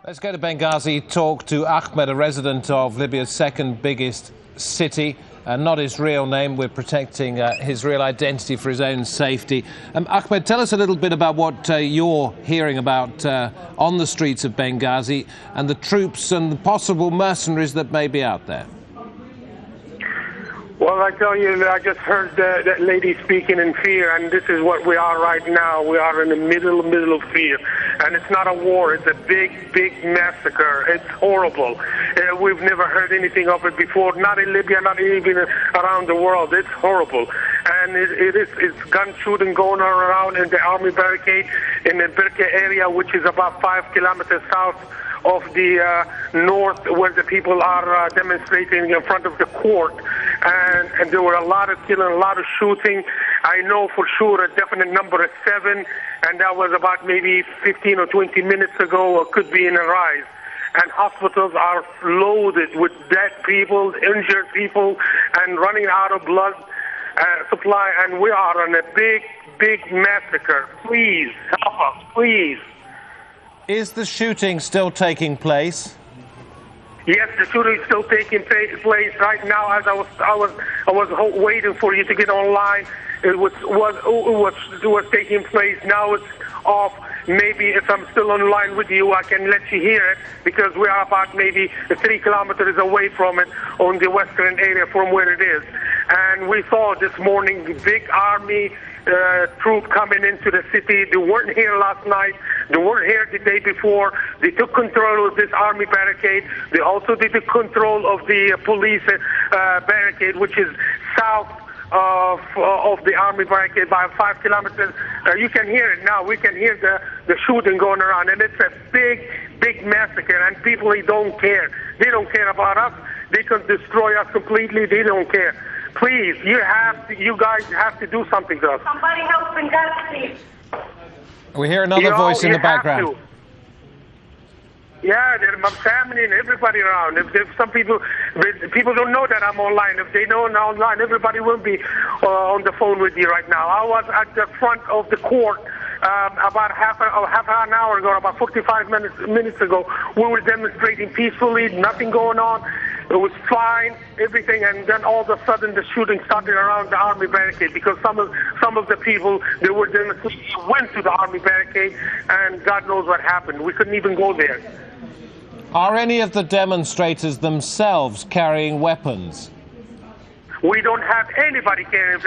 Let's go to Benghazi, talk to Ahmed, a resident of Libya's second biggest city. Not his real name. We're protecting his real identity for his own safety. Ahmed, tell us a little bit about what you're hearing about on the streets of Benghazi and the troops and the possible mercenaries that may be out there. Well, I tell you, I just heard that lady speaking in fear, and this is what we are right now. We are in the middle of fear. And it's not a war. It's a big massacre. It's horrible. We've never heard anything of it before, not in Libya, not even around the world. It's horrible. And it's gun shooting going around in the army barricade in the Birka area, which is about 5 kilometers south of the north, where the people are demonstrating in front of the court. And there were a lot of killing, a lot of shooting. I know for sure a definite number is 7, and that was about maybe 15 or 20 minutes ago, or could be in a rise. And hospitals are loaded with dead people, injured people, and running out of blood supply. And we are on a big massacre. Please help us, please. Is the shooting still taking place? Yes, the shooting is still taking place right now. As I was waiting for you to get online, it was taking place. Now it's off. Maybe if I'm still online with you, I can let you hear it, because we are about maybe 3 kilometers away from it on the western area from where it is. And we saw this morning the big army troop coming into the city. They weren't here last night. They weren't here the day before. They took control of this army barricade. They also took control of the police barricade, which is south of the army barricade by 5 kilometers. You can hear it now. We can hear the shooting going around, and it's a big massacre. And people, they don't care. They don't care about us. They can destroy us completely. They don't care. Please, you guys have to do something to us. Somebody help Benghazi, please. We hear another voice in the background. Yeah, there's my family and everybody around. If some people don't know that I'm online. If they know I'm online, everybody will be on the phone with you right now. I was at the front of the court about half an hour ago, about 45 minutes ago. We were demonstrating peacefully, nothing going on. It was fine, everything, and then all of a sudden the shooting started around the army barricade, because some of the people they were demonstrating went to the army barricade, and God knows what happened. We couldn't even go there. Are any of the demonstrators themselves carrying weapons? We don't have anybody carrying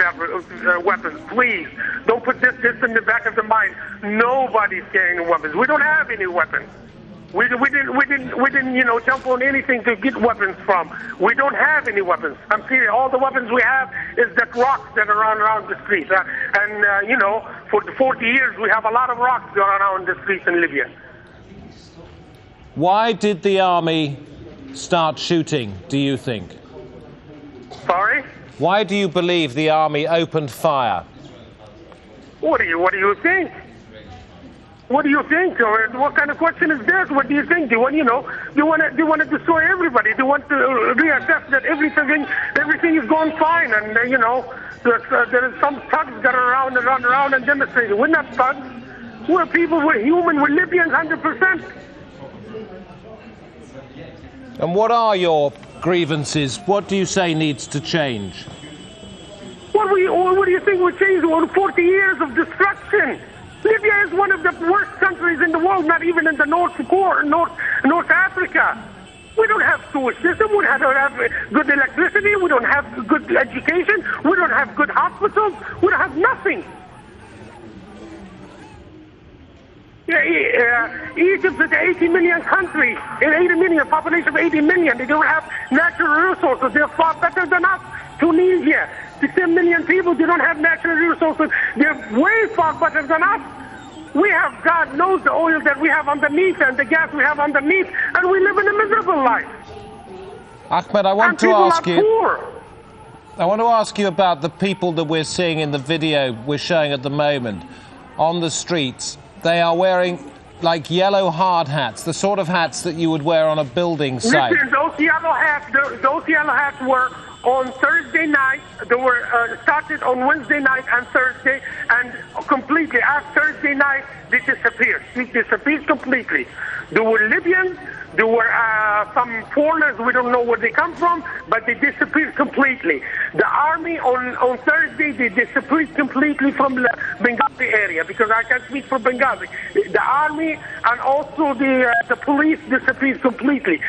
weapons. Please, don't put this in the back of the mind. Nobody's carrying weapons. We don't have any weapons. We didn't, jump on anything to get weapons from. We don't have any weapons. I'm serious. All the weapons we have is that rocks that are around the streets. For 40 years, we have a lot of rocks going around the streets in Libya. Why did the army start shooting, do you think? Sorry? Why do you believe the army opened fire? What do you think? What do you think? Or what kind of question is this? What do you think? They want to destroy everybody. They want to reassess that everything is going fine, and there is some thugs that are around and run around and demonstrating. We're not thugs. We're people. We're human. We're Libyans, 100%. And what are your grievances? What do you say needs to change? What do you think will change? 40 years of destruction. Libya is one of the worst countries in the world, not even in the North Africa. We don't have sewage system. We don't have good electricity. We don't have good education. We don't have good hospitals. We don't have nothing. Egypt is an 80 million country, an 80 million population of 80 million. They don't have natural resources. They're far better than us. Tunisia, the 10 million people, they don't have natural resources. They're way far better than us. We have, God knows, the oil that we have underneath and the gas we have underneath, and we live in a miserable life. Ahmed, I want to ask you about the people that we're seeing in the video we're showing at the moment on the streets. They are wearing like yellow hard hats, the sort of hats that you would wear on a building site. Listen, those yellow hats were on Thursday night. They were started on Wednesday night and Thursday, and completely after Thursday night they disappeared. They disappeared completely. There were Libyans, there were some foreigners, we don't know where they come from, but they disappeared completely. The army on Thursday, they disappeared completely from the Benghazi area, because I can speak for Benghazi. The army and also the police disappeared completely.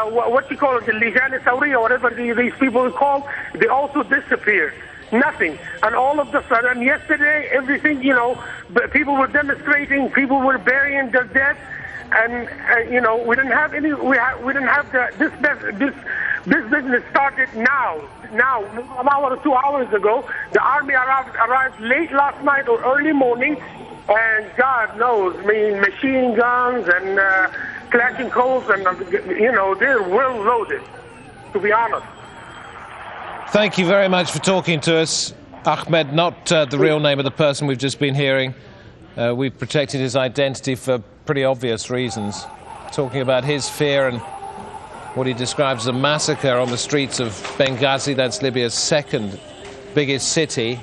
What you call it, the Lijan Sauriya, whatever these people are called, they also disappeared. Nothing. And all of a sudden, yesterday, everything, you know, people were demonstrating, people were burying their dead, and you know, we didn't have any. We didn't have this business started now. Now, an hour or 2 hours ago, the army arrived late last night or early morning, and God knows, I mean, machine guns and Kalashnikovs, and you know, they're well loaded, to be honest. Thank you very much for talking to us, Ahmed. Not the real name of the person we've just been hearing. We've protected his identity for pretty obvious reasons. Talking about his fear and what he describes as a massacre on the streets of Benghazi. That's Libya's second biggest city.